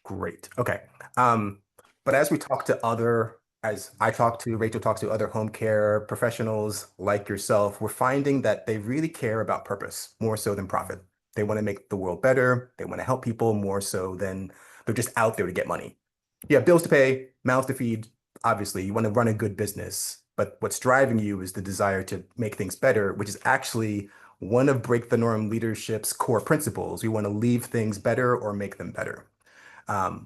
Great. Okay. Um, but as I talk to, Rachel talks to other home care professionals like yourself, we're finding that they really care about purpose more so than profit. They want to make the world better. They want to help people more so than they're just out there to get money. You have bills to pay, mouths to feed. Obviously, you want to run a good business, but what's driving you is the desire to make things better, which is actually one of Break the Norm leadership's core principles. We want to leave things better or make them better.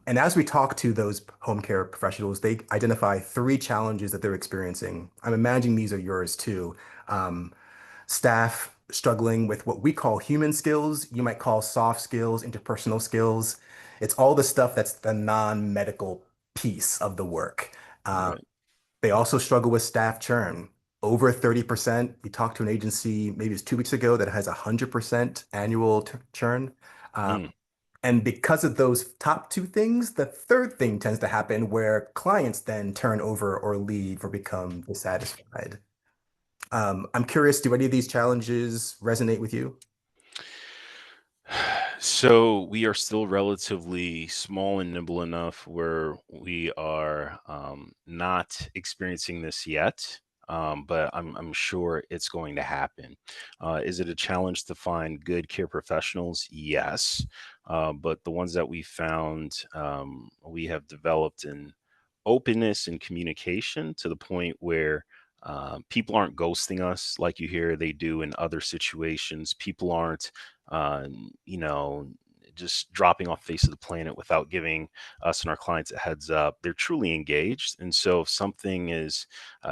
And as we talk to those home care professionals, they identify three challenges that they're experiencing. I'm imagining these are yours too. Um, Staff struggling with what we call human skills, you might call soft skills, interpersonal skills. It's all the stuff that's the non-medical piece of the work. Um, Right. they also struggle with staff churn. Over 30%. We talked to an agency maybe it's 2 weeks ago that has 100% annual churn. Um, Mm, and because of those top two things, the third thing tends to happen where clients then turn over or leave or become dissatisfied. I'm curious, do any of these challenges resonate with you? So we are still relatively small and nimble enough where we are not experiencing this yet, but I'm sure it's going to happen. Is it a challenge to find good care professionals? Yes, but the ones that we found, we have developed an openness and communication to the point where people aren't ghosting us like you hear they do in other situations. People aren't uh, you know, just dropping off the face of the planet without giving us and our clients a heads up. They're truly engaged. And so if something is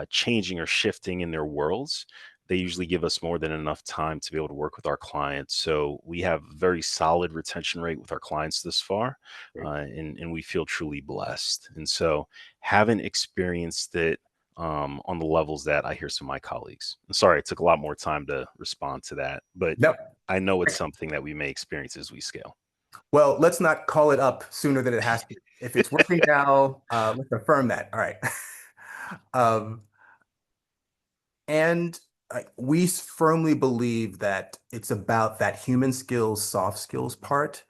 changing or shifting in their worlds, they usually give us more than enough time to be able to work with our clients. So we have a very solid retention rate with our clients this far, and we feel truly blessed. And so haven't experienced it on the levels that I hear some of my colleagues. Sorry, it took a lot more time to respond to that, but No. I know it's something that we may experience as we scale. Well, let's not call it up sooner than it has to. If it's working now, let's affirm that. All right. Um, and we firmly believe that it's about that human skills, soft skills part.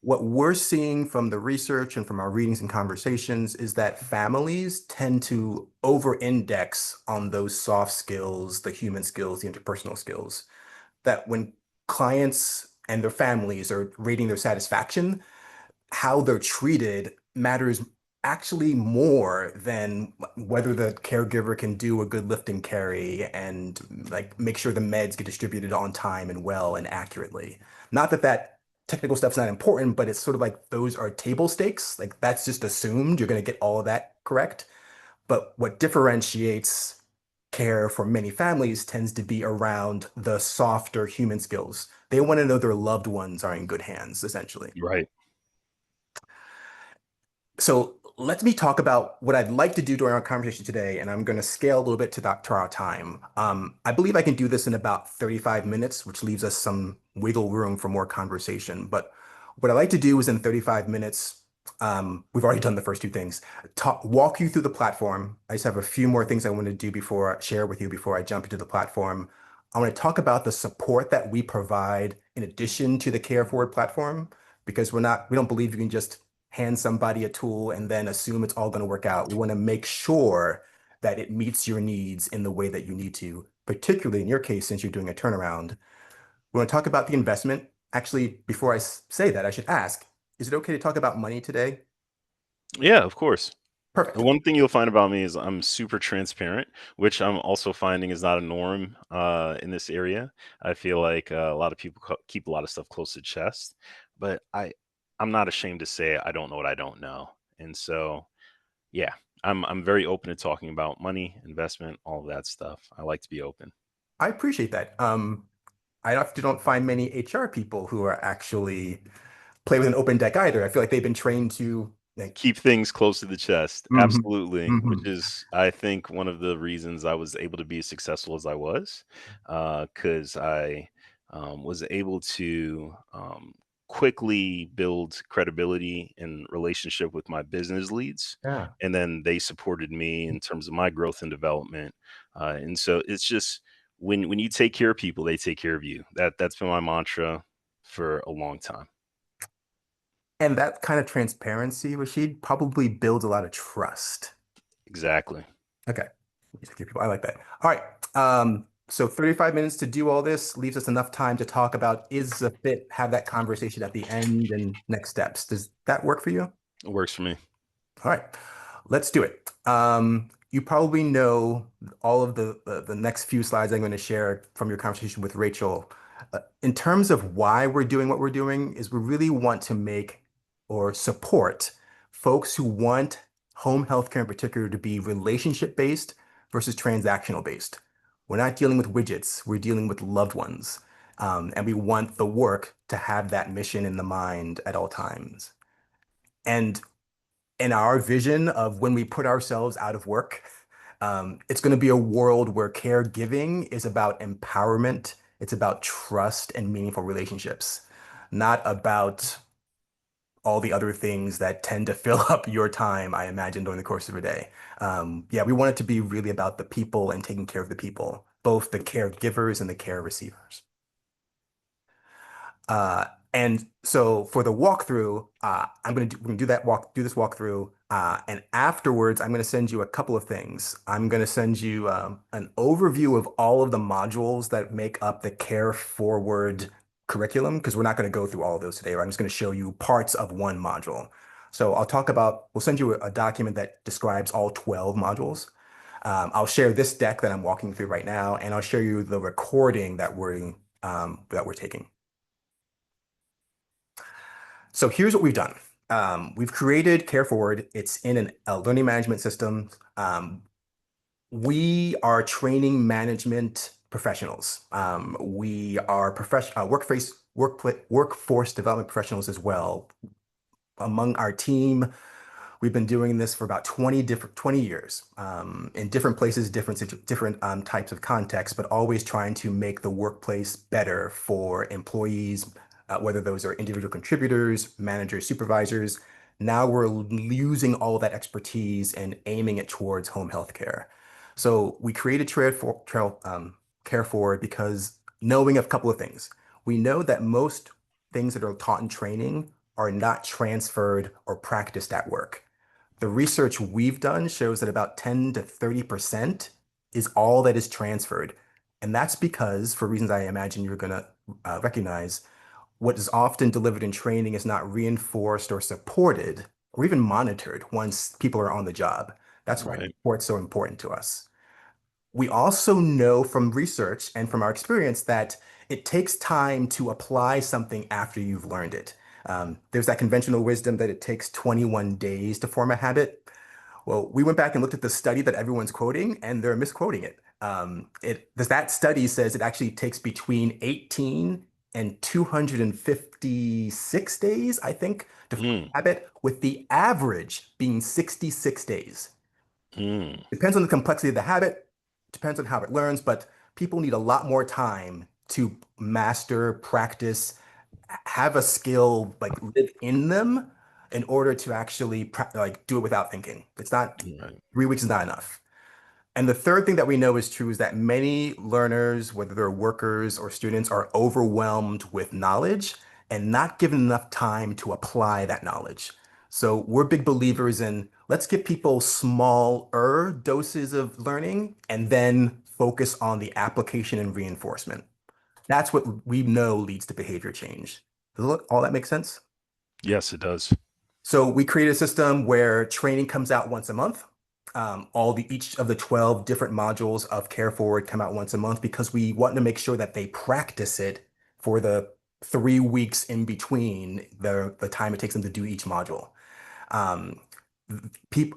What we're seeing from the research and from our readings and conversations is that families tend to over-index on those soft skills, the human skills, the interpersonal skills. That when clients and their families are rating their satisfaction, how they're treated matters actually more than whether the caregiver can do a good lift and carry and like make sure the meds get distributed on time and well and accurately. Not that that technical stuff's not important, but it's sort of like those are table stakes. Like that's just assumed you're going to get all of that correct. But what differentiates care for many families tends to be around the softer human skills. They want to know their loved ones are in good hands, essentially. Right. So let me talk about what I'd like to do during our conversation today, and I'm going to scale a little bit to our time. I believe I can do this in about 35 minutes, which leaves us some wiggle room for more conversation. But what I like to do is in 35 minutes, we've already done the first two things, walk you through the platform. I just have a few more things I want to do before I share with you before I jump into the platform. I want to talk about the support that we provide in addition to the Care Forward platform, because we don't believe you can just hand somebody a tool and then assume it's all going to work out. We want to make sure that it meets your needs in the way that you need to, particularly in your case, since you're doing a turnaround. We want to talk about the investment. Actually, before I say that, I should ask, is it okay to talk about money today? Yeah, of course. The Perfect. one thing you'll find about me is I'm super transparent, which I'm also finding is not a norm in this area. I feel like a lot of people keep a lot of stuff close to chest, but I'm not ashamed to say I don't know what I don't know. And so, yeah, I'm very open to talking about money, investment, all of that stuff. I like to be open. I appreciate that. I often don't find many HR people who are actually play with an open deck either. I feel like they've been trained to like, Keep things close to the chest. mhm, Absolutely, which mhm. is, I think, one of the reasons I was able to be as successful as I was, because I was able to quickly build credibility and relationship with my business leads, Yeah. and then they supported me in terms of my growth and development. And so it's just when you take care of people, they take care of you. That's been my mantra. for a long time. And that kind of transparency, Rashid, probably builds a lot of trust. Exactly. Okay. I like that. All right. So 35 minutes to do all this leaves us enough time to talk about is a fit, have that conversation at the end and next steps. Does that work for you? It works for me. All right, let's do it. You probably know all of the next few slides I'm going to share from your conversation with Rachel. In terms of why we're doing what we're doing, is we really want to make or support folks who want home healthcare in particular to be relationship based versus transactional based. We're not dealing with widgets, we're dealing with loved ones. And we want the work to have that mission in the mind at all times. And in our vision of when we put ourselves out of work, it's going to be a world where caregiving is about empowerment. It's about trust and meaningful relationships, not about all the other things that tend to fill up your time, I imagine, during the course of a day. Yeah, we want it to be really about the people and taking care of the people, both the caregivers and the care receivers. And so for the walkthrough, we're gonna do this walkthrough, and afterwards, I'm gonna send you a couple of things. I'm gonna send you an overview of all of the modules that make up the Care Forward curriculum, because we're not gonna go through all of those today. Right? I'm just gonna show you parts of one module. So we'll send you a document that describes all 12 modules. I'll share this deck that I'm walking through right now, and I'll show you the recording that we're taking. So here's what we've done. We've created Care Forward. It's in a learning management system. We are training management professionals. We are workforce development professionals as well. Among our team, we've been doing this for about 20 years, in different places, different types of contexts, but always trying to make the workplace better for employees, whether those are individual contributors, managers, supervisors. Now we're using all of that expertise and aiming it towards home health care. So we created Care Forward because knowing a couple of things. We know that most things that are taught in training are not transferred or practiced at work. The research we've done shows that about 10 to 30% is all that is transferred. And that's because, for reasons I imagine you're going to recognize, what is often delivered in training is not reinforced or supported or even monitored once people are on the job. That's why Right. support's so important to us. We also know from research and from our experience that it takes time to apply something after you've learned it. There's that conventional wisdom that it takes 21 days to form a habit. Well, we went back and looked at the study that everyone's quoting, and they're misquoting it. That study says it actually takes between 18 and 256 days, I think, to form Mm, a habit, with the average being 66 days. mm, Depends on the complexity of the habit, depends on how it learns, but people need a lot more time to master, practice, have a skill, like live in them in order to actually like do it without thinking. It's not right. 3 weeks is not enough. And the third thing that we know is true is that many learners, whether they're workers or students, are overwhelmed with knowledge and not given enough time to apply that knowledge. So we're big believers in let's give people smaller doses of learning and then focus on the application and reinforcement. That's what we know leads to behavior change. Does all that make sense? Yes, it does. So we created a system where training comes out once a month. Each of the 12 different modules of Care Forward come out once a month because we want to make sure that they practice it for the 3 weeks in between the time it takes them to do each module. Um,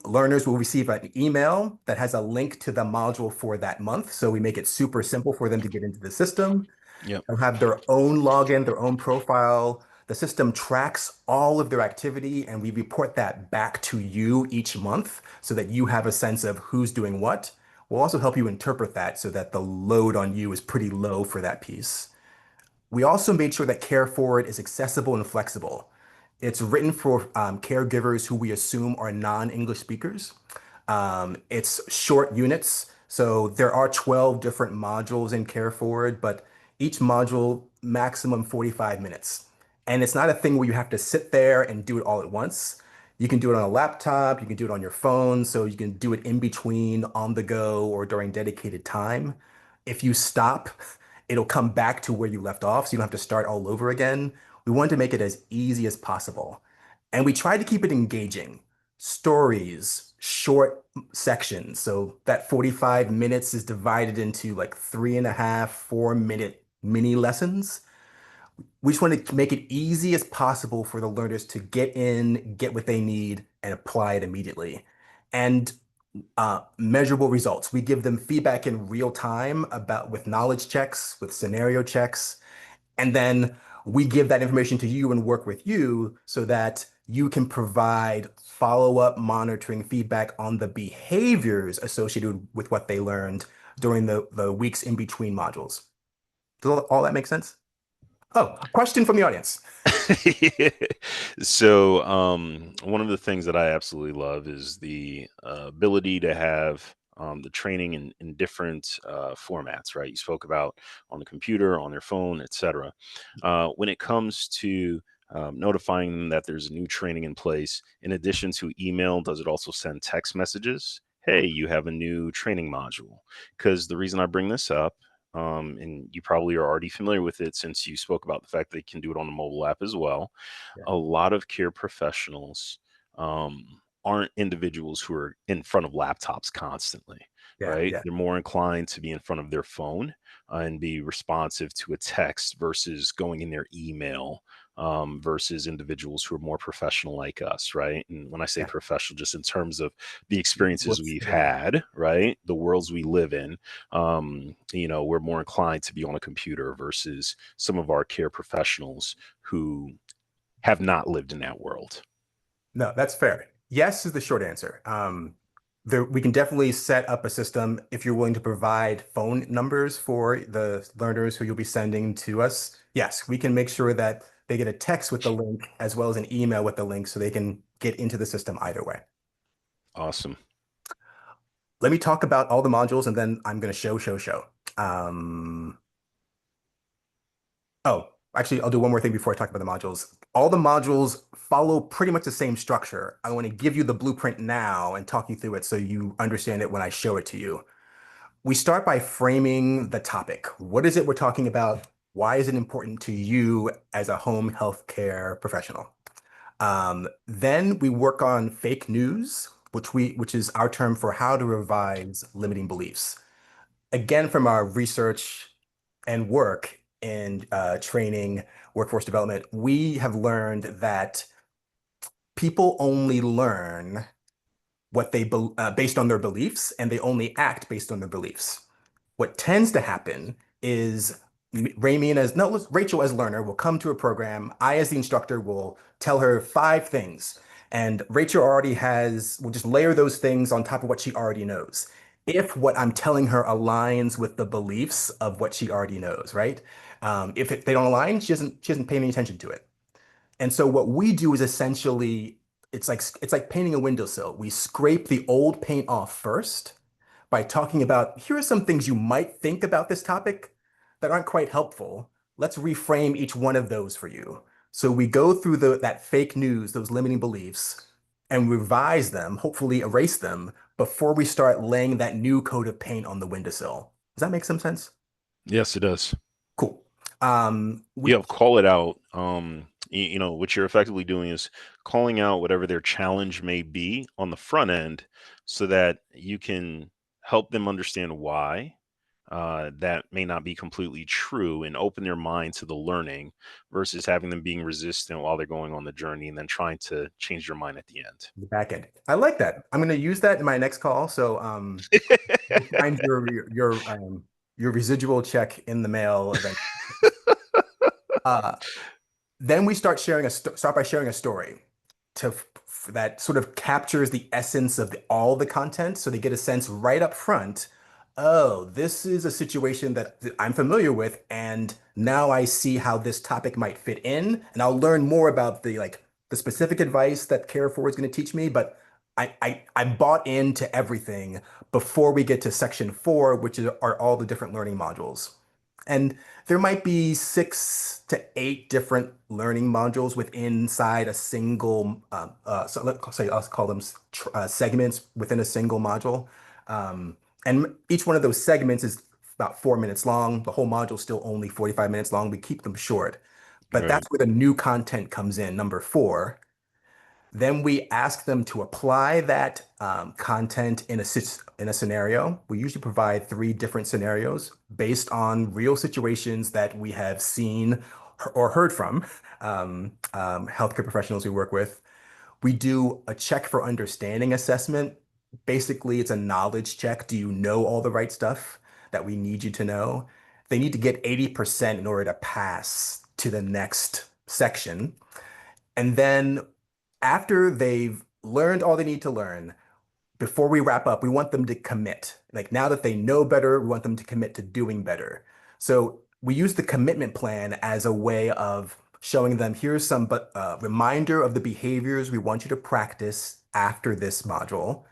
Learners will receive an email that has a link to the module for that month. So we make it super simple for them to get into the system. Yep. They'll have their own login, their own profile. The system tracks all of their activity, and we report that back to you each month so that you have a sense of who's doing what. We'll also help you interpret that so that the load on you is pretty low for that piece. We also made sure that Care Forward is accessible and flexible. It's written for caregivers who we assume are non-English speakers. It's short units. So there are 12 different modules in Care Forward, but each module maximum 45 minutes. And it's not a thing where you have to sit there and do it all at once. You can do it on a laptop, you can do it on your phone, so you can do it in between, on the go, or during dedicated time. If you stop, it'll come back to where you left off, so you don't have to start all over again. We wanted to make it as easy as possible. And we tried to keep it engaging. Stories, short sections. So that 45 minutes is divided into like 3.5, 4 minute mini lessons. We just wanted to make it easy as possible for the learners to get in, get what they need, and apply it immediately. And measurable results. We give them feedback in real time about with knowledge checks, with scenario checks, and then we give that information to you and work with you so that you can provide follow-up monitoring feedback on the behaviors associated with what they learned during the weeks in between modules. Does all that make sense? Oh, question from the audience. So, one of the things that I absolutely love is the ability to have the training in different formats, right? You spoke about on the computer, on their phone, etc. When it comes to notifying them that there's a new training in place, in addition to email, does it also send text messages? Hey, you have a new training module. Because the reason I bring this up, and you probably are already familiar with it since you spoke about the fact that you can do it on the mobile app as well. Yeah, A lot of care professionals um, aren't individuals who are in front of laptops constantly, yeah, right? yeah, They're more inclined to be in front of their phone and be responsive to a text versus going in their email, versus individuals who are more professional like us, right? And when I say yeah. professional, just in terms of the experiences What's we've yeah, had, right? The worlds we live in, we're more inclined to be on a computer versus some of our care professionals who have not lived in that world. no, that's fair. Yes is the short answer. We can definitely set up a system if you're willing to provide phone numbers for the learners who you'll be sending to us. Yes, we can make sure that they get a text with the link as well as an email with the link so they can get into the system either way. Awesome. Let me talk about all the modules and then I'm going to show. Um, Oh, actually, I'll do one more thing before I talk about the modules. All the modules follow pretty much the same structure. I want to give you the blueprint now and talk you through it so you understand it when I show it to you. We start by framing the topic. What is it we're talking about? Why is it important to you as a home healthcare professional? Then we work on fake news, which is our term for how to revise limiting beliefs. Again, from our research and work in training, workforce development, we have learned that people only learn based on their beliefs, and they only act based on their beliefs. What tends to happen is Ramian as no, Rachel as learner will come to a program. I as the instructor will tell her 5 things, and Rachel already will just layer those things on top of what she already knows. If what I'm telling her aligns with the beliefs of what she already knows, right? If they don't align, she doesn't pay any attention to it. And so what we do is essentially it's like painting a windowsill. We scrape the old paint off first by talking about here are some things you might think about this topic that aren't quite helpful. Let's reframe each one of those for you. So we go through that fake news, those limiting beliefs, and revise them, hopefully erase them before we start laying that new coat of paint on the windowsill. Does that make some sense? Yes, it does. Cool. Yeah, We call it out. What you're effectively doing is calling out whatever their challenge may be on the front end so that you can help them understand why that may not be completely true and open their mind to the learning versus having them being resistant while they're going on the journey and then trying to change their mind at the end. the back end. I like that. I'm going to use that in my next call. So you'll find your residual check in the mail event. Uh, Then we start by sharing a story that sort of captures the essence of all the content, so they get a sense right up front. Oh, this is a situation that I'm familiar with, and now I see how this topic might fit in, and I'll learn more about the specific advice that Care Forward is going to teach me. But I bought into everything before we get to section 4, which are all the different learning modules. And there might be 6 to 8 different learning modules within inside a single, so let's say, I'll call them segments within a single module. And each one of those segments is about 4 minutes long. The whole module is still only 45 minutes long. We keep them short. But Right. that's where the new content comes in, number 4. Then we ask them to apply that content in a scenario. We usually provide 3 different scenarios based on real situations that we have seen or heard from healthcare professionals we work with. We do a check for understanding assessment. Basically, it's a knowledge check. Do you know all the right stuff that we need you to know? They need to get 80% in order to pass to the next section. And then after they've learned all they need to learn, before we wrap up, we want them to commit. Like now that they know better, we want them to commit to doing better. So we use the commitment plan as a way of showing them here's some reminder of the behaviors we want you to practice after this module.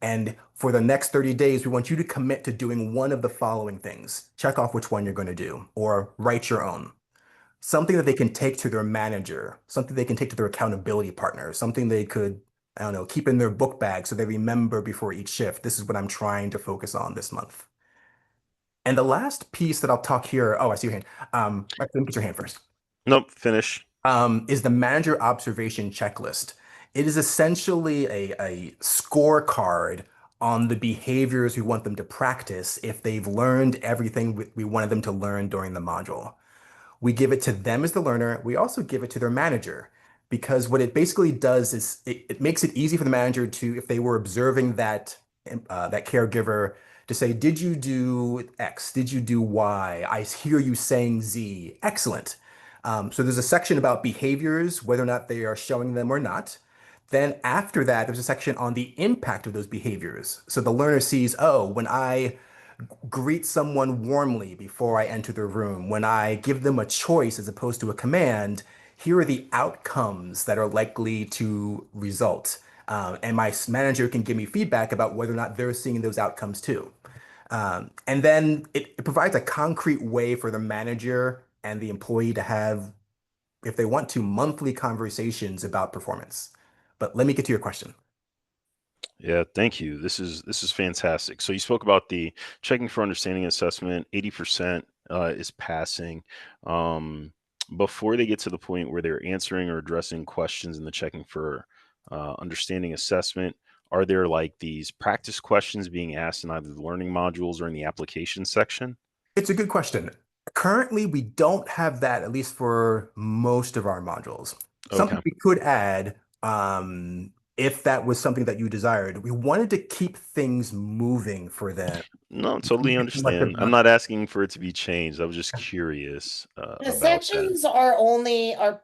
And for the next 30 days, we want you to commit to doing one of the following things. Check off which one you're going to do, or write your own. Something that they can take to their manager, something they can take to their accountability partner, something they could, I don't know, keep in their book bag so they remember before each shift. This is what I'm trying to focus on this month. And the last piece that I'll talk here, oh, I see your hand. Let me get your hand first. Nope. Finish. Is the manager observation checklist. It is essentially a scorecard on the behaviors we want them to practice if they've learned everything we wanted them to learn during the module. We give it to them as the learner. We also give it to their manager because what it basically does is it makes it easy for the manager to, if they were observing that caregiver, to say, did you do X? Did you do Y? I hear you saying Z. Excellent. So there's a section about behaviors, whether or not they are showing them or not. Then after that, there's a section on the impact of those behaviors. So the learner sees, oh, when I greet someone warmly before I enter the room, when I give them a choice as opposed to a command, here are the outcomes that are likely to result. And my manager can give me feedback about whether or not they're seeing those outcomes too. And then it provides a concrete way for the manager and the employee to have, if they want to, monthly conversations about performance. But let me get to your question. Yeah, thank you. This is fantastic. So you spoke about the checking for understanding assessment. 80% is passing. Um, Before they get to the point where they're answering or addressing questions in the checking for understanding assessment, are there like these practice questions being asked in either the learning modules or in the application section? It's a good question. Currently, we don't have that, at least for most of our modules. Something Okay. we could add, if that was something that you desired. We wanted to keep things moving for them. No, totally Like understand. I'm the not asking for it to be changed. I was just curious The about that. sections are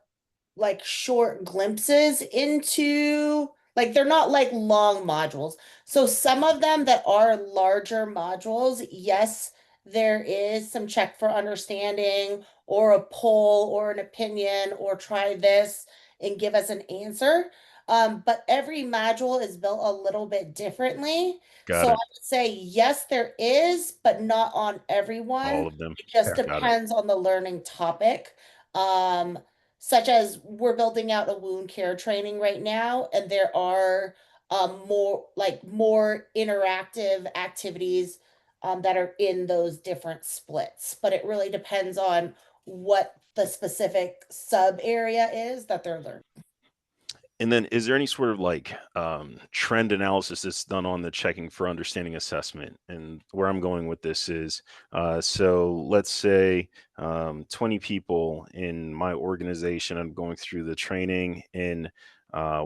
like short glimpses into like they're not like long modules. So some of them that are larger modules, yes, there is some check for understanding or a poll or an opinion or try this and give us an answer. But every module is built a little bit differently. So Got I it. would say yes, there is, but not on All everyone. of them. It just fair. Got it. depends on the learning topic. Um, Such as we're building out a wound care training right now, and there are more interactive activities that are in those different splits. But it really depends on what the specific sub area is that they're learning. And then is there any sort of like trend analysis that's done on the checking for understanding assessment? And where I'm going with this is so let's say 20 people in my organization, I'm going through the training in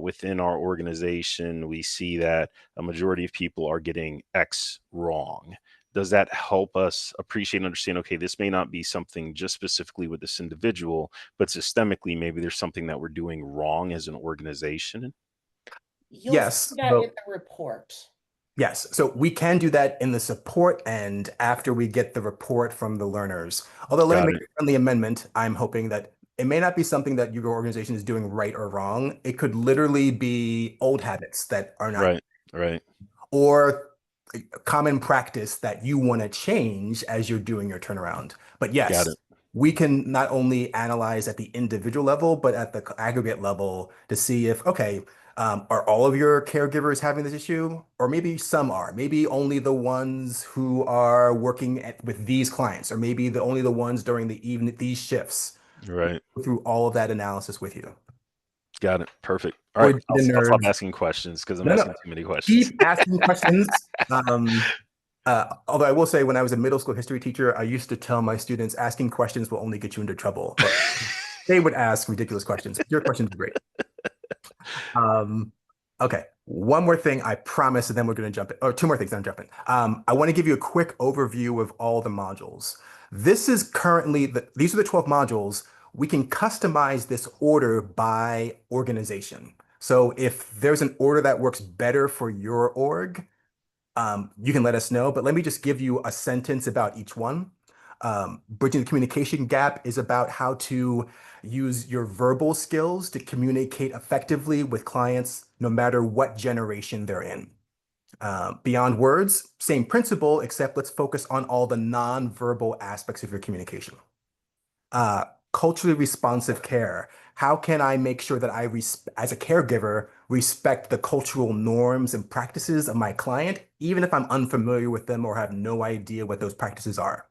within our organization, we see that a majority of people are getting X wrong. Does that help us appreciate and understand? Okay, this may not be something just specifically with this individual, but systemically, maybe there's something that we're doing wrong as an organization. You'll see Yes. that in the report. Yes, so we can do that in the support end after we get the report from the learners. Although let me Got make it. a friendly amendment. I'm hoping that it may not be something that your organization is doing right or wrong. It could literally be old habits that are not, Right. Right. or common practice that you want to change as you're doing your turnaround. But Got yes, it. we can not only analyze at the individual level, but at the aggregate level to see if, okay, are all of your caregivers having this issue? Or maybe some are. Maybe only the ones who are working with these clients, or maybe only the ones during the evening, these shifts. Right. Go through all of that analysis with you. Got it. Perfect. All We're right. data I'll stop nerds. asking questions because I'm No, no. asking too many questions. Keep asking questions. Although I will say, when I was a middle school history teacher, I used to tell my students asking questions will only get you into trouble. But they would ask ridiculous questions. Your questions are great. Um, okay, one more thing, I promise, and then we're going to jump in. Or two more things, then I'm jumping. I want to give you a quick overview of all the modules. This is currently these are the 12 modules. We can customize this order by organization. So if there's an order that works better for your org, you can let us know, but let me just give you a sentence about each one. Bridging the communication gap is about how to use your verbal skills to communicate effectively with clients, no matter what generation they're in. Beyond words, same principle, except let's focus on all the non-verbal aspects of your communication. Culturally responsive care. How can I make sure that as a caregiver, respect the cultural norms and practices of my client, even if I'm unfamiliar with them or have no idea what those practices are?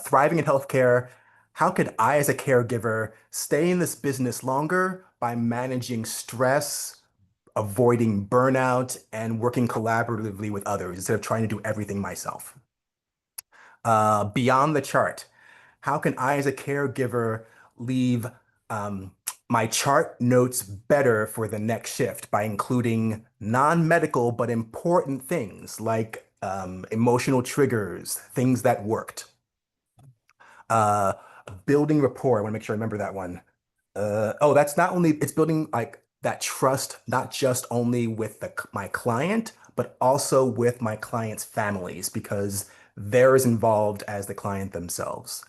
Thriving in healthcare. How could I, as a caregiver, stay in this business longer by managing stress, avoiding burnout, and working collaboratively with others instead of trying to do everything myself? Beyond the chart. How can I, as a caregiver, leave um, my chart notes better for the next shift by including non-medical but important things like emotional triggers, things that worked? Uh, Building rapport. I want to make sure I remember that one. Oh, that's not only, it's building like that trust, not just only with my client, but also with my client's families, because they're as involved as the client themselves.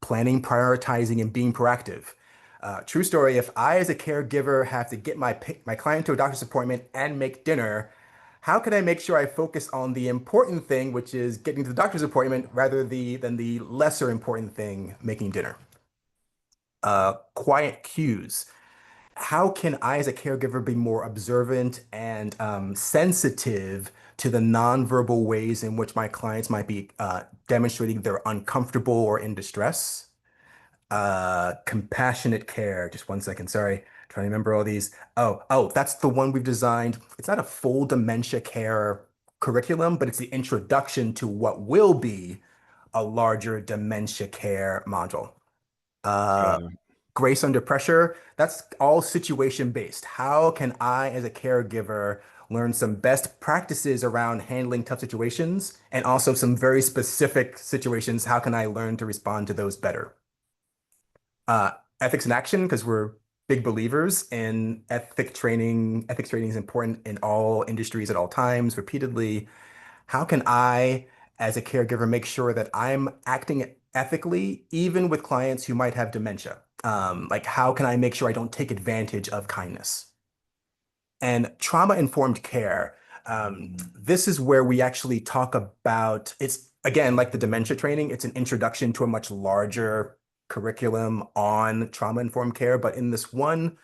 Planning, prioritizing, and being proactive. True story, if I as a caregiver have to get my client to a doctor's appointment and make dinner, how can I make sure I focus on the important thing, which is getting to the doctor's appointment, rather than the lesser important thing, making dinner? Quiet cues. How can I, as a caregiver, be more observant and sensitive to the nonverbal ways in which my clients might be demonstrating they're uncomfortable or in distress? Compassionate care. Just one second. Sorry. Trying to remember all these. Oh, that's the one we've designed. It's not a full dementia care curriculum, but it's the introduction to what will be a larger dementia care module. Uh, Got it. Grace under pressure, that's all situation based. How can I, as a caregiver, learn some best practices around handling tough situations and also some very specific situations? How can I learn to respond to those better? Uh, Ethics in action, because we're big believers in ethic training. Ethics training is important in all industries at all times, repeatedly. How can I, as a caregiver, make sure that I'm acting ethically, even with clients who might have dementia? Like, how can I make sure I don't take advantage of kindness? And trauma-informed care. This is where we actually talk about, it's again, like the dementia training, it's an introduction to a much larger curriculum on trauma-informed care. But in this one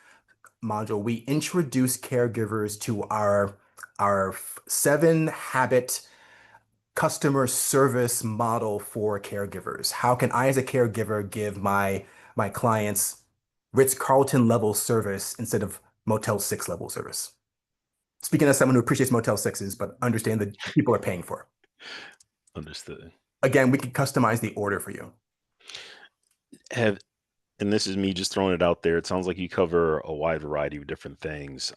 module, we introduce caregivers to our 7-habit customer service model for caregivers. How can I, as a caregiver, give my clients Ritz-Carlton level service instead of Motel 6 level service? Speaking as someone who appreciates Motel 6s, but understand that people are paying for. Understood. Again, we can customize the order for you. Have And this is me just throwing it out there. It sounds like you cover a wide variety of different things.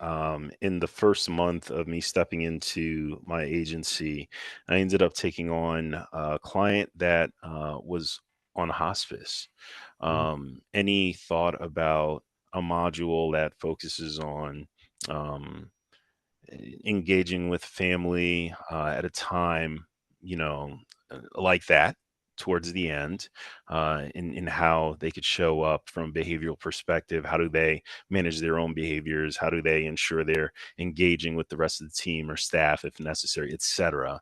In the first month of me stepping into my agency, I ended up taking on a client that was on hospice. Any thought about a module that focuses on um, engaging with family at a time, you know, like that, towards the end, in how they could show up from a behavioral perspective. How do they manage their own behaviors? How do they ensure they're engaging with the rest of the team or staff if necessary, etc.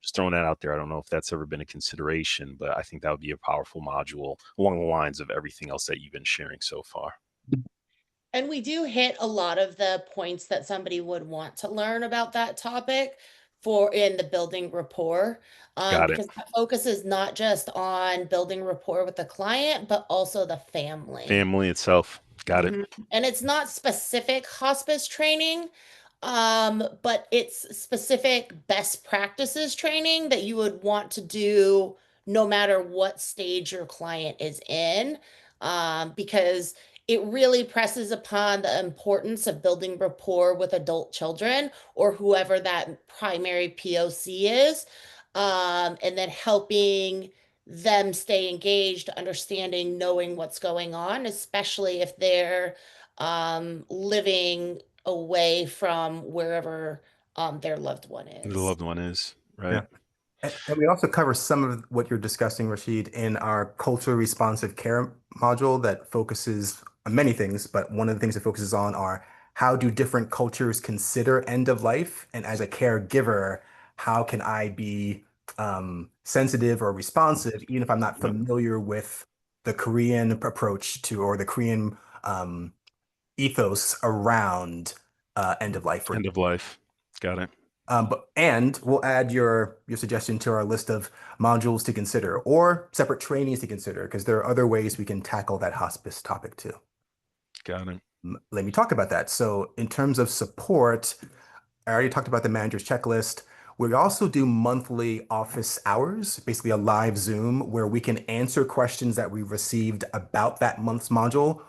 Just throwing that out there. I don't know if that's ever been a consideration, but I think that would be a powerful module along the lines of everything else that you've been sharing so far. And we do hit a lot of the points that somebody would want to learn about that topic for in the building rapport, Got it. because the focus is not just on building rapport with the client, but also the family. Family itself. Got it. Mhm. And it's not specific hospice training, but it's specific best practices training that you would want to do no matter what stage your client is in, because it really presses upon the importance of building rapport with adult children or whoever that primary POC is, and then helping them stay engaged, understanding, knowing what's going on, especially if they're living away from wherever their loved one The is. loved one is, Yeah. right? And we also cover some of what you're discussing, Rashid, in our culture responsive care module that focuses on many things, but one of the things it focuses on are how do different cultures consider end of life? And as a caregiver, how can I be sensitive or responsive, even if I'm not Yep. familiar with the Korean approach to or the Korean ethos around end of life. End of life. Got it. And we'll add your suggestion to our list of modules to consider or separate trainings to consider because there are other ways we can tackle that hospice topic too. Got it. Let me talk about that. So in terms of support, I already talked about the manager's checklist. We also do monthly office hours, basically a live Zoom where we can answer questions that we received about that month's module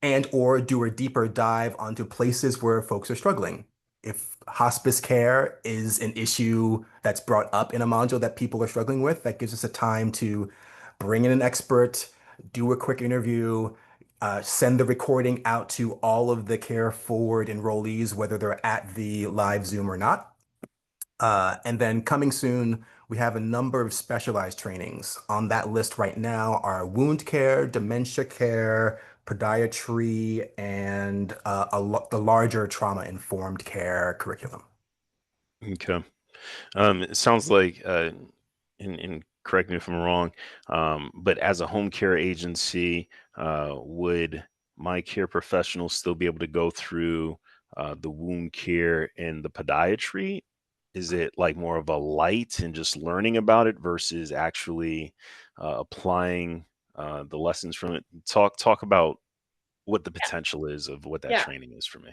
and or do a deeper dive onto places where folks are struggling. If hospice care is an issue that's brought up in a module that people are struggling with, that gives us a time to bring in an expert, do a quick interview, send the recording out to all of the care forward enrollees, whether they're at the live Zoom or not. And then coming soon, we have a number of specialized trainings. On that list right now are wound care, dementia care, podiatry, and the larger trauma-informed care curriculum. Okay. It sounds like, and correct me if I'm wrong, but as a home care agency, would my care professionals still be able to go through the wound care and the podiatry? Is it like more of a light and just learning about it versus actually applying the lessons from it? Talk about what the potential is of what that Yeah. training is for me.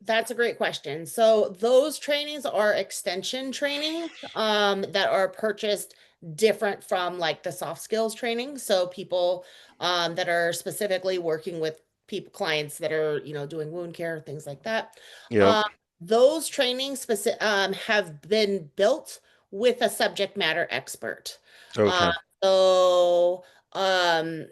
That's a great question. So those trainings are extension trainings that are purchased different from like the soft skills training. So people that are specifically working with people clients that are, doing wound care, things like that. Yep. Um, those trainings have been built with a subject matter expert. Uh, Okay. so um,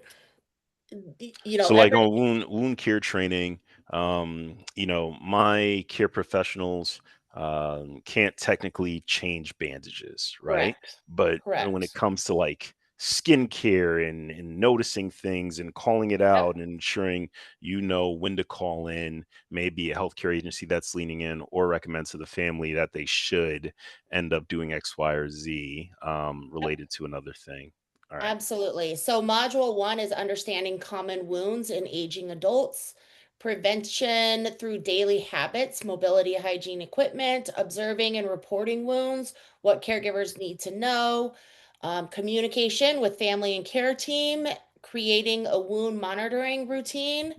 So like every on wound care training, my care professionals can't technically change bandages, right? correct, But when it correct. comes to like skincare and noticing things and calling it Yep. out and ensuring you know when to call in, maybe a healthcare agency that's leaning in or recommends to the family that they should end up doing X, Y, or Z related to another thing. All right. Absolutely. So, module one is understanding common wounds in aging adults, prevention through daily habits, mobility, hygiene equipment, observing and reporting wounds, what caregivers need to know, communication with family and care team, creating a wound monitoring routine,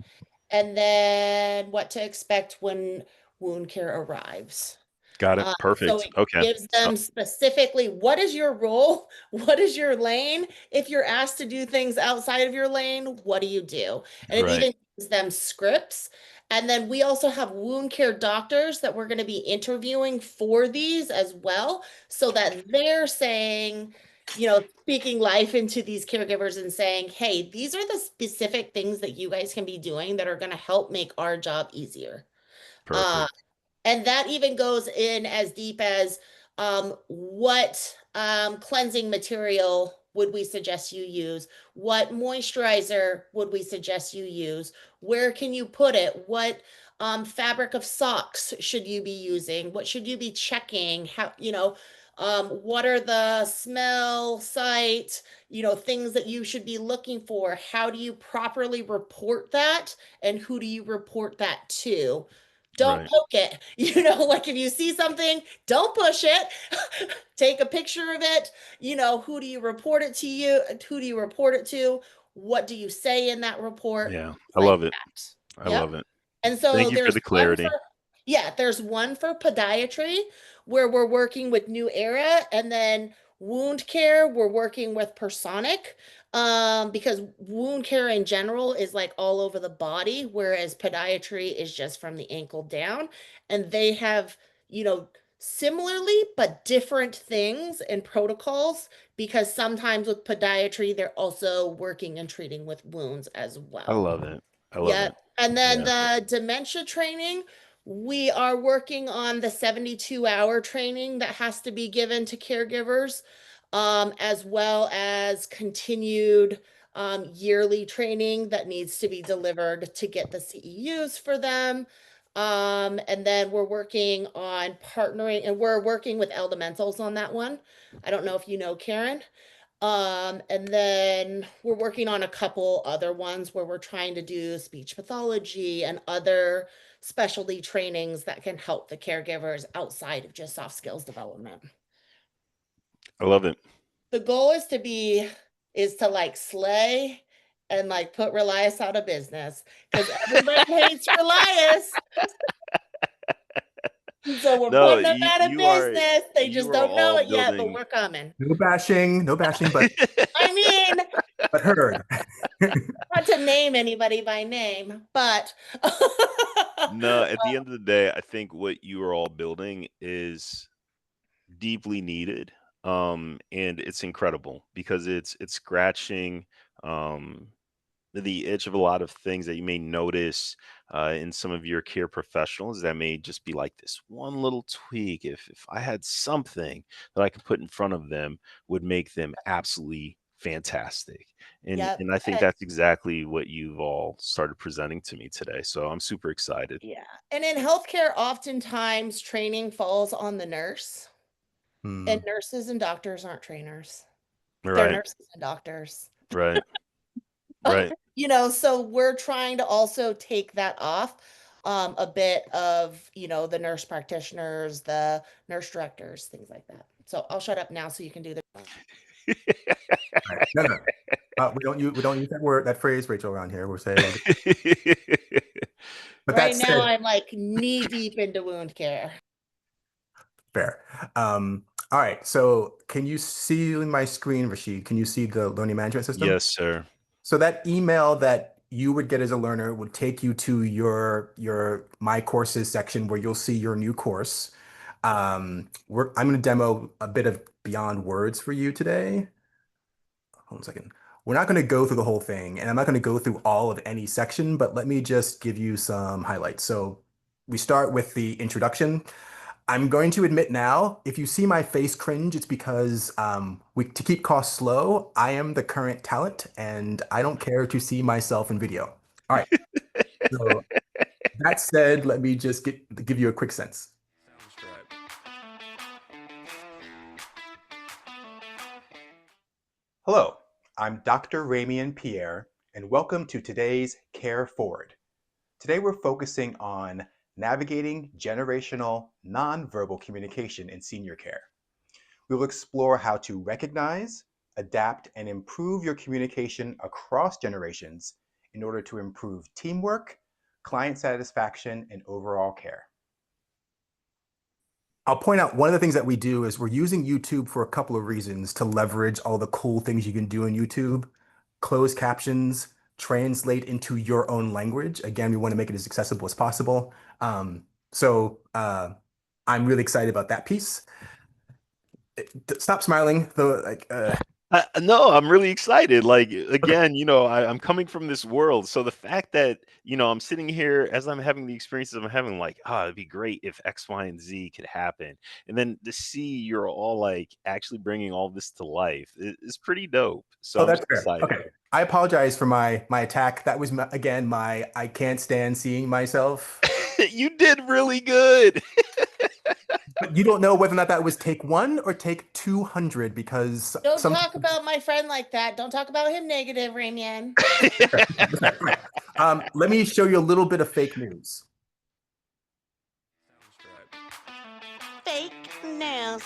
and then what to expect when wound care arrives. Got it. So Perfect. it Okay. gives So them specifically what is your role? What is your lane? If you're asked to do things outside of your lane, what do you do? And it right. even gives them scripts. And then we also have wound care doctors that we're going to be interviewing for these as well, so that they're saying, speaking life into these caregivers and saying, hey, these are the specific things that you guys can be doing that are going to help make our job easier. Uh, Perfect. and that even goes in as deep as what cleansing material would we suggest you use? What moisturizer would we suggest you use? Where can you put it? What fabric of socks should you be using? What should you be checking? How, what are the smell, sight, things that you should be looking for? How do you properly report that? And who do you report that to? Don't Right. poke it. Like if you see something, don't push it. Take a picture of it. Who do you report it to you? Who do you report it to? What do you say in that report? Yeah. I Like love it. that. I Yep. love it. And so Thank you for the clarity. there's one for podiatry where we're working with New Era, and then wound care, we're working with Personic. Because wound care in general is like all over the body, whereas podiatry is just from the ankle down. And they have, similarly but different things and protocols, because sometimes with podiatry, they're also working and treating with wounds as I well. love it. I love Yeah. it. And then Yeah. the dementia training, we are working on the 72-hour training that has to be given to caregivers, as well as continued yearly training that needs to be delivered to get the CEUs for them. And then we're working on partnering, and we're working with elementals on that one. I don't know if you know Karen. And then we're working on a couple other ones where we're trying to do speech pathology and other specialty trainings that can help the caregivers outside of just soft skills development. I love it. The goal is to like slay and like put Relias out of business, because everybody hates Relias. So we're No, putting them out of business. They just you are don't know all it yet, but building. we're coming. No bashing, I mean, but heard. not to name anybody by name, but No, at the end of the day, I think what you are all building is deeply needed. And it's incredible because it's scratching um the itch of a lot of things that you may notice in some of your care professionals that may just be like this one little tweak. If I had something that I could put in front of them would make them absolutely fantastic. And yep. and I think that's exactly what you've all started presenting to me today. So I'm super excited. Yeah. And in healthcare, oftentimes training falls on the nurse, and Hmm. nurses and doctors aren't trainers. They're Right, nurses and doctors. right, right. So we're trying to also take that off a bit of, the nurse practitioners, the nurse directors, things like that. So I'll shut up now so you can do the Right. No, no. We don't use that phrase, Rachel, around here. We're saying, but that right now said, I'm like knee deep into wound care. fair. All right. So can you see my screen, Rashid? Can you see the learning management system? Yes, sir. So that email that you would get as a learner would take you to your My Courses section where you'll see your new course. I'm going to demo a bit of Beyond Words for you today. Hold on a second. We're not going to go through the whole thing, and I'm not going to go through all of any section, but let me just give you some highlights. So we start with the introduction. I'm going to admit now, if you see my face cringe, it's because to keep costs low, I am the current talent, and I don't care to see myself in video. All right. So that said, let me just give you a quick sense. Hello, I'm Dr. Ramian Pierre, and welcome to today's Care Forward. Today we're focusing on navigating generational nonverbal communication in senior care. We will explore how to recognize, adapt, and improve your communication across generations in order to improve teamwork, client satisfaction, and overall care. I'll point out one of the things that we do is we're using YouTube for a couple of reasons to leverage all the cool things you can do in YouTube. Closed captions, translate into your own language. Again, we want to make it as accessible as possible. So I'm really excited about that piece. Stop smiling, though. No, I'm really excited. Like Okay. again, I'm coming from this world, so the fact that I'm sitting here as I'm having the experiences I'm having, like, it'd be great if X, Y, and Z could happen, and then to see you're all like actually bringing all this to life is pretty dope. So Oh, I'm that's just fair. excited. Okay. I apologize for my attack. That was again my I can't stand seeing myself. You did really good. But you don't know whether or not that was take one or take 200 because Don't some. talk about my friend like that. Don't talk about him negative, Ramian. That's fair. All right. Let me show you a little bit of fake news. Fake news.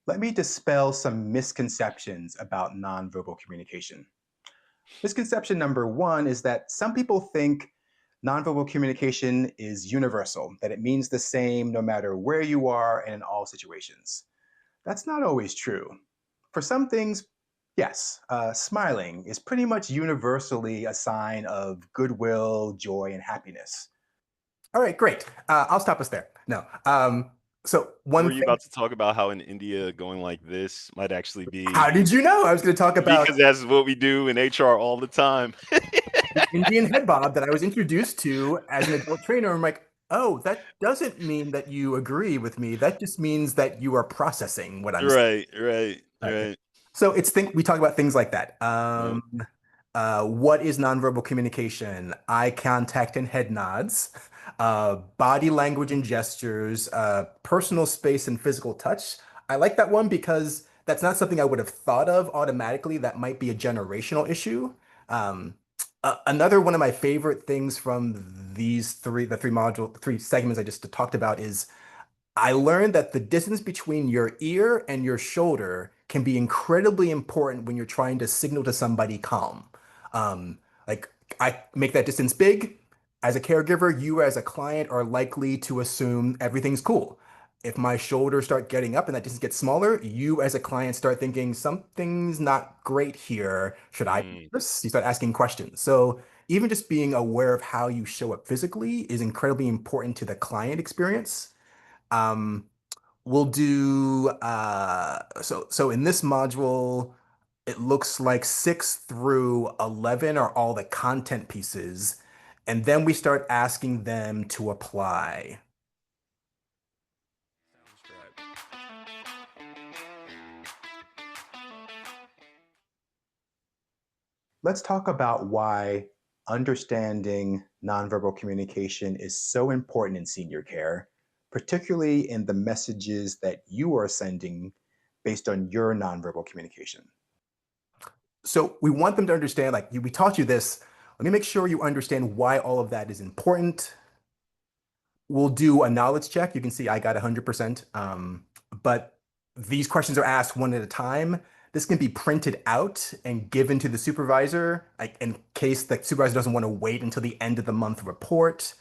Let me dispel some misconceptions about nonverbal communication. Misconception number one is that some people think nonverbal communication is universal, that it means the same no matter where you are and in all situations. That's not always true. For some things, yes, smiling is pretty much universally a sign of goodwill, joy, and happiness. All right, great. I'll stop us there. No. So Were one you thing. about to talk about how in India going like this might actually How be did you know? I was going to talk about because that's what we do in HR all the time? the Indian head bob that I was introduced to as an adult trainer. I'm like, oh, that doesn't mean that you agree with me. That just means that you are processing what I'm saying. Right, right, Okay. right. So we talk about things like that. Yeah. What is nonverbal communication? Eye contact and head nods, body language and gestures, personal space and physical touch. I like that one because that's not something I would have thought of automatically. That might be a generational issue. Um, Another one of my favorite things from the three segments I just talked about is I learned that the distance between your ear and your shoulder can be incredibly important when you're trying to signal to somebody calm. Like I make that distance big. As a caregiver, you as a client are likely to assume everything's cool. If my shoulders start getting up and that distance gets smaller, you as a client start thinking something's not great here. Should I do Mm, this? You start asking questions. So even just being aware of how you show up physically is incredibly important to the client experience. Um, we'll do so in this module, it looks like 6 through 11 are all the content pieces, and then we start asking them to apply. Let's talk about why understanding nonverbal communication is so important in senior care, particularly in the messages that you are sending based on your nonverbal communication. So we want them to understand, like we taught you this. Let me make sure you understand why all of that is important. We'll do a knowledge check. You can see I got 100%. But these questions are asked one at a time. This can be printed out and given to the supervisor, like in case the supervisor doesn't want to wait until the end of the month report.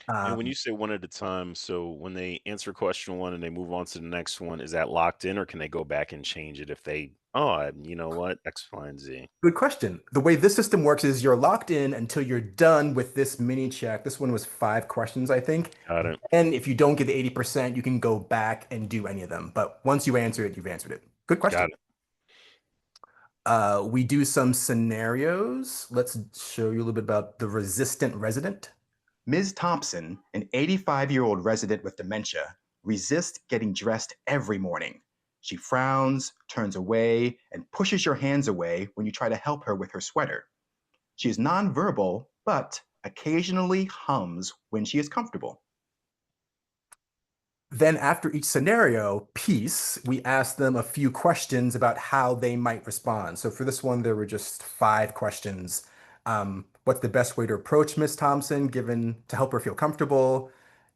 and when Um, you say one at a time, so when they answer question one and they move on to the next one, is that locked in, or can they go back and change it if they, you know what, X, Y, and Z? Good question. The way this system works is you're locked in until you're done with this mini check. This one was 5 questions, I think. Got it. And if you don't get the 80%, you can go back and do any of them. But once you answer it, you've answered it. Good question. Got it. We do some scenarios. Let's show you a little bit about the resistant resident. Ms. Thompson, an 85-year-old resident with dementia, resists getting dressed every morning. She frowns, turns away, and pushes your hands away when you try to help her with her sweater. She is nonverbal, but occasionally hums when she is comfortable. Then, after each scenario piece, we ask them a few questions about how they might respond. So, for this one, there were just 5 questions. What's the best way to approach Miss Thompson, given to help her feel comfortable?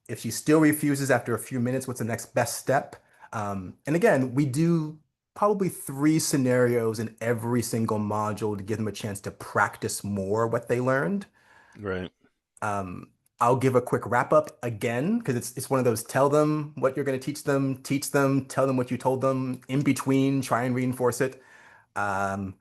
If she still refuses after a few minutes, what's the next best step? And again, we do probably 3 scenarios in every single module to give them a chance to practice more what they learned. Right. Um, I'll give a quick wrap up again because it's one of those tell them what you're going to teach them, tell them what you told them, in between, try and reinforce it. Um,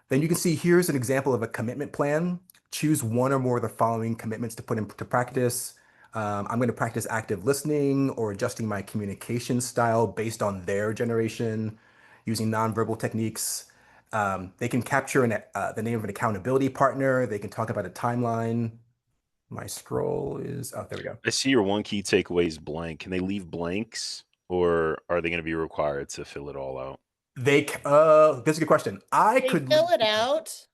then you can see here's an example of a commitment plan. Choose one or more of the following commitments to put into practice. I'm going to practice active listening or adjusting my communication style based on their generation, using nonverbal techniques. They can capture the name of an accountability partner. They can talk about a timeline. My scroll is, oh, there we go. I see your one key takeaway is blank. Can they leave blanks, or are they going to be required to fill it all out? That's a good question. I They could, fill it out,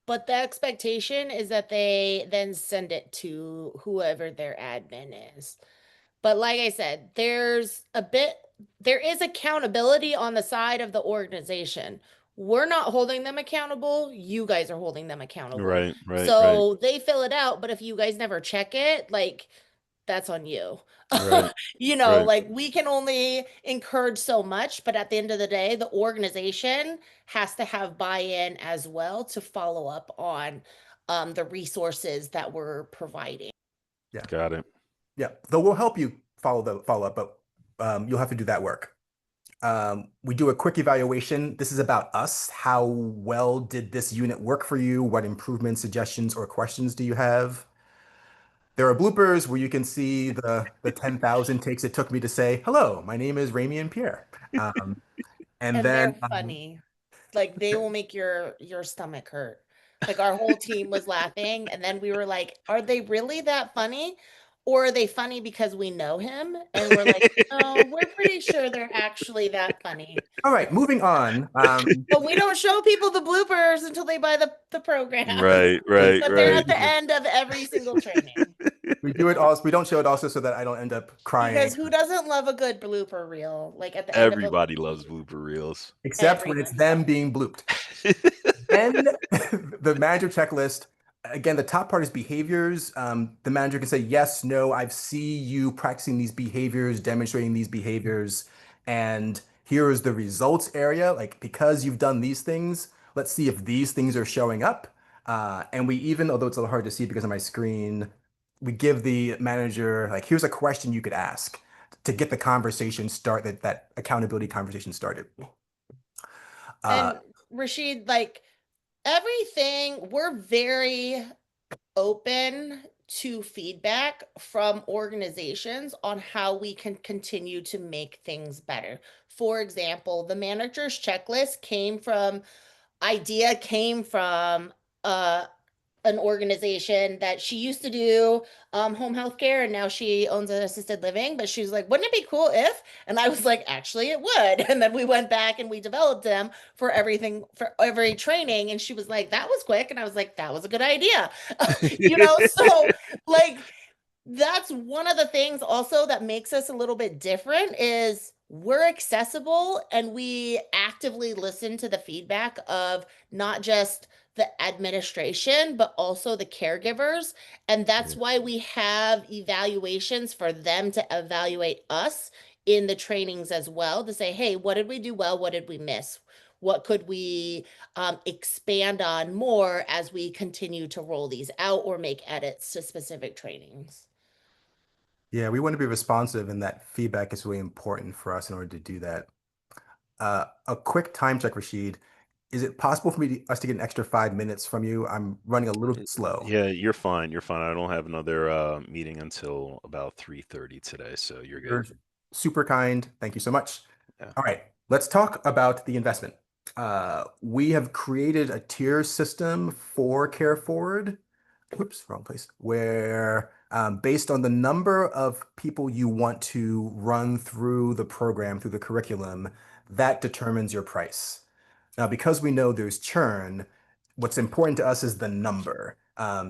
but the expectation is that they then send it to whoever their admin is. But like I said, there is accountability on the side of the organization. We're not holding them accountable. You guys are holding them accountable. Right, right, right, So they fill it out, but if you guys never check it, like that's on you. right, You know, right. like we can only encourage so much, but at the end of the day, the organization has to have buy-in as well to follow up on the resources that we're providing. yeah, Got it. yeah. Though we'll help you follow up, but you'll have to do that work. We do a quick evaluation. This is about us. How well did this unit work for you? What improvements, suggestions, or questions do you have? There are bloopers where you can see the 10,000 takes it took me to say, hello, my name is Rami and Pierre. Um, and And then they're funny. Like they will make your stomach hurt. Like our whole team was laughing and then we were like, are they really that funny? Or are they funny because we know him? And we're like, no, we're pretty sure th're actually that funny. all right, moving on. But we don't show people the bloopers until they buy the programs. Right, right, But they're right. at the end of every single training. We do it also. We don't show it also so that I don't end up crying, Because who doesn't love a good blooper reel? Like at the end of a Everybody loves blooper reels. except when it's everyone. them being blooped. Then the manager checklist. Again, the top part is behaviors. The manager can say, yes, no, I've see you practicing these behaviors, demonstrating these behaviors, and here is the results area. Like, because you've done these things, let's see if these things are showing up. And we even, although it's a little hard to see because of my screen, we give the manager, like, here's a question you could ask to get the conversation started, that accountability conversation started. And Rashid, like everything, we're very open to feedback from organizations on how we can continue to make things better. For example, the manager's checklist came from uh an organization that she used to do home health care and now she owns an assisted living. But she was like, wouldn't it be cool if? And I was like, actually, it would. And then we went back and we developed them for everything, for every training. And she was like, that was quick. And I was like, that was a good idea. You know, so like that's one of the things also that makes us a little bit different is we're accessible and we actively listen to the feedback of not just the administration but also the caregivers, and that's why we have evaluations for them to evaluate us in the trainings as well, to say, hey, what did we do well, what did we miss, what could we expand on more as we continue to roll these out or make edits to specific trainings. Yeah, we want to be responsive, and that feedback is really important for us in order to do that. A quick time check, Rashid. Is it possible for us to get an extra 5 minutes from you? I'm running a little slow. Yeah, you're fine. You're fine. I don't have another meeting until about 3:30 today, so you're good. You're super kind. Thank you so much. Yeah. All right, let's talk about the investment. We have created a tier system for Care Forward. Whoops, wrong place. Where based on the number of people you want to run through the program, through the curriculum, that determines your price. Now, because we know there's churn, what's important to us is the number.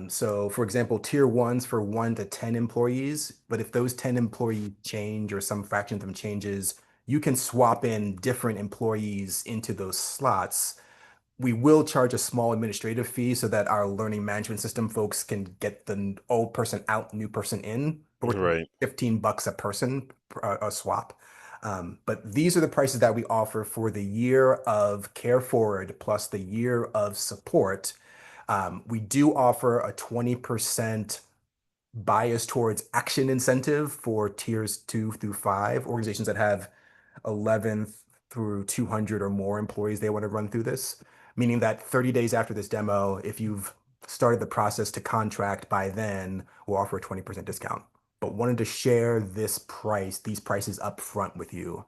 So for example, tier one's for 1 to 10 employees, but if those 10 employees change or some fraction of them changes, you can swap in different employees into those slots. We will charge a small administrative fee so that our learning management system folks can get the old person out, new person in. But we're Right. $15 a person, a swap. But these are the prices that we offer for the year of Care Forward plus the year of support. We do offer a 20% bias towards action incentive for tiers 2 through 5, organizations that have 11 through 200 or more employees they want to run through this, meaning that 30 days after this demo, if you've started the process to contract by then, we'll offer a 20% discount. but wanted to share these prices up front with you.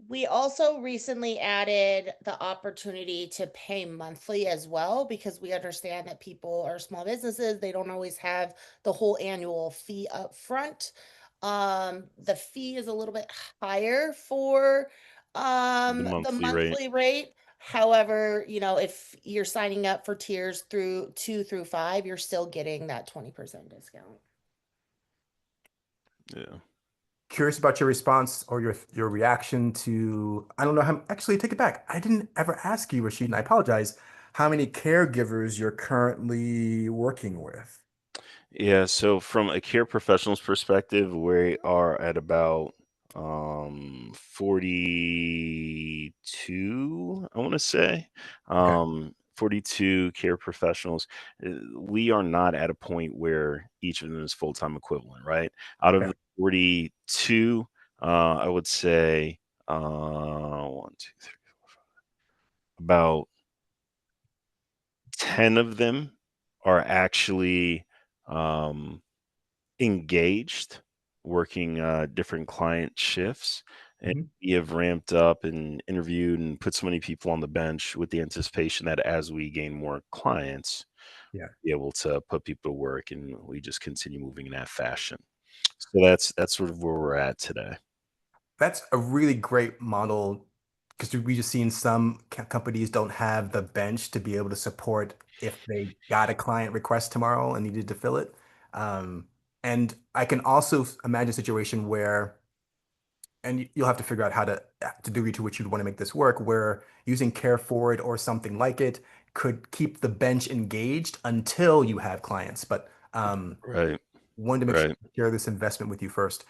We also recently added the opportunity to pay monthly as well, because we understand that people are small businesses. They don't always have the whole annual fee up front. The fee is a little bit higher for The the monthly rate. monthly rate. However, if you're signing up for tiers through 2 through 5, you're still getting that 20% discount. Yeah. Curious about your response or your reaction to, I don't know how, actually take it back. I didn't ever ask you, Rashid, and I apologize, how many caregivers you're currently working with. Yeah, so from a care professional's perspective, we are at about 42, I want to say. Okay. 42 care professionals. We are not at a point where each of them is full-time equivalent, right? Out of Okay. the 42, I would say one, two, three, about 10 of them are actually um engaged, working different client shifts. And Mhm. we have ramped up and interviewed and put so many people on the bench with the anticipation that as we gain more clients, Yeah. be able to put people to work, and we just continue moving in that fashion. So that's sort of where we're at today. That's a really great model because we just seen some companies don't have the bench to be able to support if they got a client request tomorrow and needed to fill it. Um, and I can also imagine a situation where, and you'll have to figure out how to the degree to which you'd want to make this work, where using Care Forward or something like it could keep the bench engaged until you have clients. But Right, wanted to make sure right. to share this investment with you first.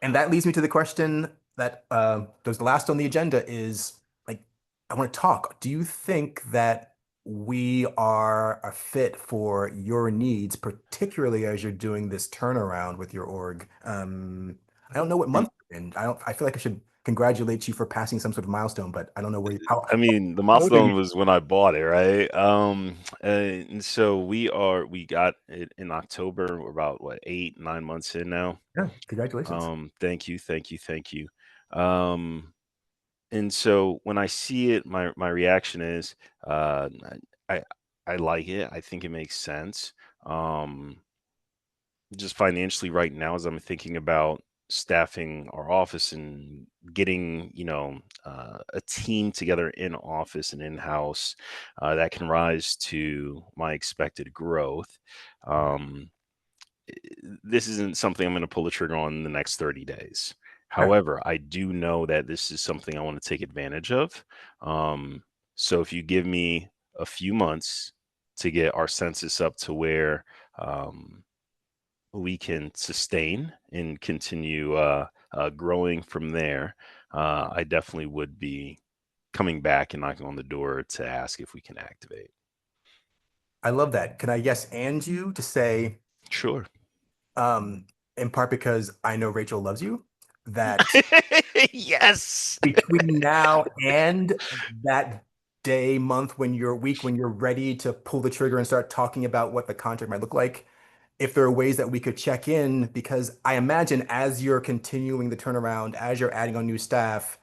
And that leads me to the question that was the last on the agenda is like, I want to talk. Do you think that we are a fit for your needs, particularly as you're doing this turnaround with your org? I don't know what month you're in. I feel like I should congratulate you for passing some sort of milestone, but I don't know I mean, the how old are you? milestone was when I bought it, right? And so we got it in October. We're about what, 8, 9 months in now. Yeah, congratulations. Thank you, thank you, thank you. Um, and so when I see it, my reaction is, I I I like it. I think it makes sense. Um, just financially right now, as I'm thinking about staffing our office and getting, a team together in office and in house that can rise to my expected growth. Um, this isn't something I'm going to pull the trigger on in the next 30 days. Okay. However, I do know that this is something I want to take advantage of. So if you give me a few months to get our census up to where um, we can sustain and continue growing from there, I definitely would be coming back and knocking on the door to ask if we can activate. I love that. Can I yes and you to say, Sure. um, in part because I know Rachel loves you, that Yes. between now and that day, month, when you're ready to pull the trigger and start talking about what the contract might look like, if there are ways that we could check in, because I imagine as you're continuing the turnaround, as you're adding on new staff,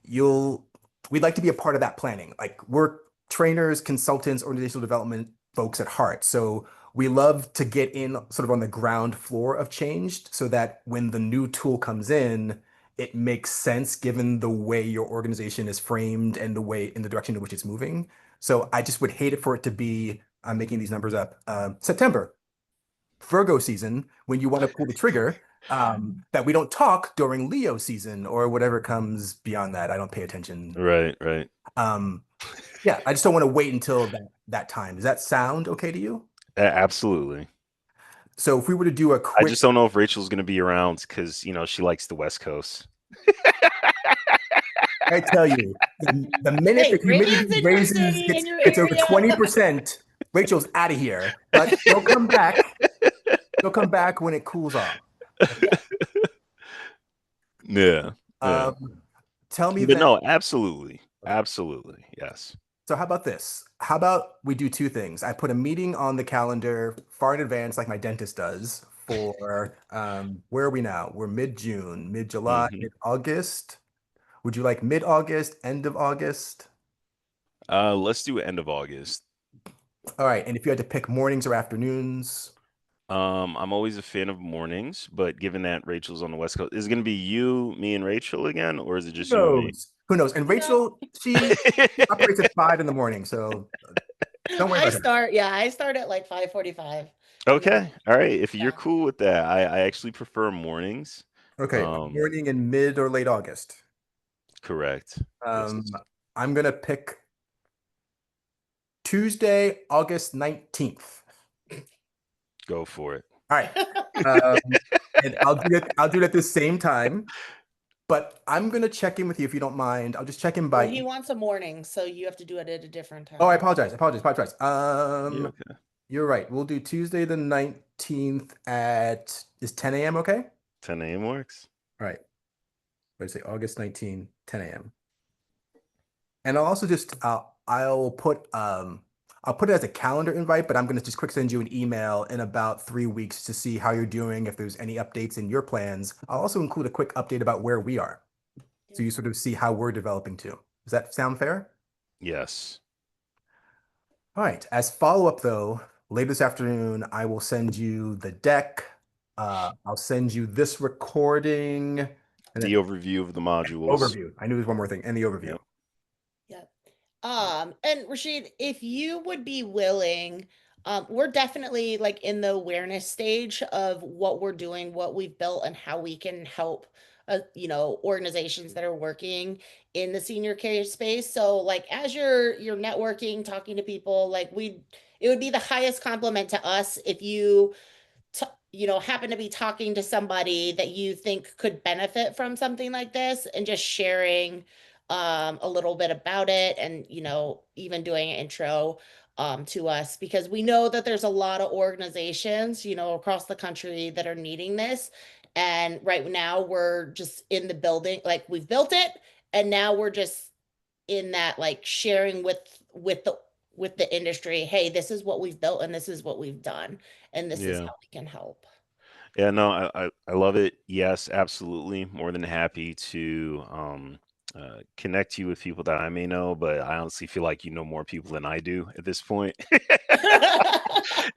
you'll we'd like to be a part of that planning. Like we're trainers, consultants, organizational development folks at heart. So we love to get in sort of on the ground floor of change so that when the new tool comes in, it makes sense given the way your organization is framed and the way in the direction in which it's moving. So I just would hate it for it to be, I'm making these numbers up, September, Virgo season, when you want to pull the trigger, that we don't talk during Leo season or whatever comes beyond that. I don't pay attention. Right, right. Um, yeah, I just don't want to wait until that time. Does that sound okay to you? Absolutely. So if we were to do a I quick, just don't know if Rachel's going to be around because, she likes the West Coast. I tell you, the minute the Hey, humidity radion's in your raises, city, in your gets over area. 20%, Rachel's out of here. But she'll come back. She'll come back when it cools off. Okay. Yeah, yeah. Um, tell me But then. no, absolutely. Okay. Absolutely. Yes. So how about this? How about we do two things? I put a meeting on the calendar far in advance, like my dentist does, for where are we now? We're mid-June, mid-July, mid-August. Would you like mid-August, end of August? Let's do end of August. All right. And if you had to pick mornings or afternoons? I'm always a fan of mornings, but given that Rachel's on the West Coast, is it going to be you, me, and Rachel again, or is it Who just you and me? knows? Who knows? And Rachel, she operates at 5 in the morning, so don't worry about her. I start at like 5:45. Okay. All right. If you're Yeah. cool with that, I actually prefer mornings. Okay, morning in mid or late August. Correct. Yes. I'm gonna pick Tuesday, August 19th. Go for it. All right. And I'll do it at the same time. But I'm gonna check in with you if you don't mind. I'll just check in by. Well, he wants a morning, so you have to do it at a different time. Oh, I apologize. Yeah, okay. You're right. We'll do Tuesday the 19th at is 10 a.m. okay? 10 a.m. works. All right. What did I say? August 19, 10 a.m. And I'll also just I'll put it as a calendar invite, but I'm gonna just quick send you an email in about 3 weeks to see how you're doing, if there's any updates in your plans. I'll also include a quick update about where we are. So you sort of see how we're developing too. Does that sound fair? Yes. All right. As follow-up though, later this afternoon, I will send you the deck. I'll send you this recording. And The overview of the modules. overview. I knew there's one more thing. And the overview. Yep. And Rashid, if you would be willing, we're definitely like in the awareness stage of what we're doing, what we've built, and how we can help, organizations that are working in the senior care space. So, like, as you're networking, talking to people, like it would be the highest compliment to us if you happen to be talking to somebody that you think could benefit from something like this and just sharing a little bit about it, and even doing an intro to us, because we know that there's a lot of organizations across the country that are needing this. And right now we're just in the building, like we've built it, and now we're just in that, like, sharing with the industry, hey, this is what we've built and this is what we've done, and this is Yeah. how we can help. Yeah, no, I love it. Yes, absolutely. More than happy to connect you with people that I may know, but I honestly feel like you know more people than I do at this point.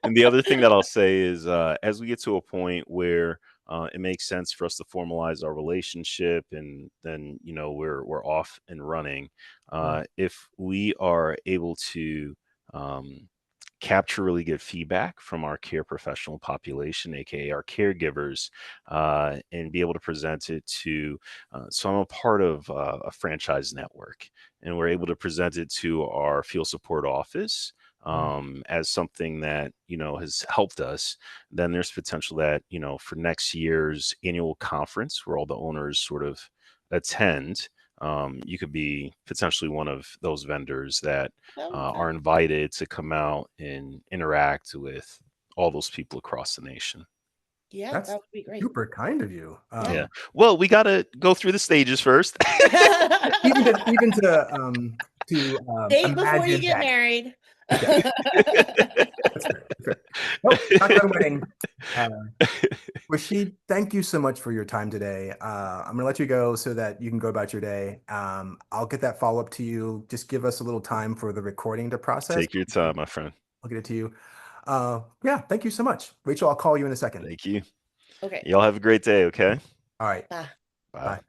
And the other thing that I'll say is, as we get to a point where it makes sense for us to formalize our relationship, and then we're off and running. If we are able to capture really good feedback from our care professional population, aka our caregivers, and be able to present it to. So I'm a part of a franchise network, and we're able to present it to our field support office as something that has helped us. Then there's potential that for next year's annual conference, where all the owners sort of attend. You could be potentially one of those vendors that are invited to come out and interact with all those people across the nation. Yeah, That's that would be great. super kind of you. Yeah. Well, we got to go through the stages first. Even to Date before you imagine get that. married. Okay. That's fair. Nope, not done wedding. Rashid, thank you so much for your time today. I'm gonna let you go so that you can go about your day. I'll get that follow-up to you. Just give us a little time for the recording to process. Take your time, my friend. I'll get it to you. Yeah, thank you so much. Rachel, I'll call you in a second. Thank you. Okay. Y'all have a great day, okay? All right. Bye. Bye.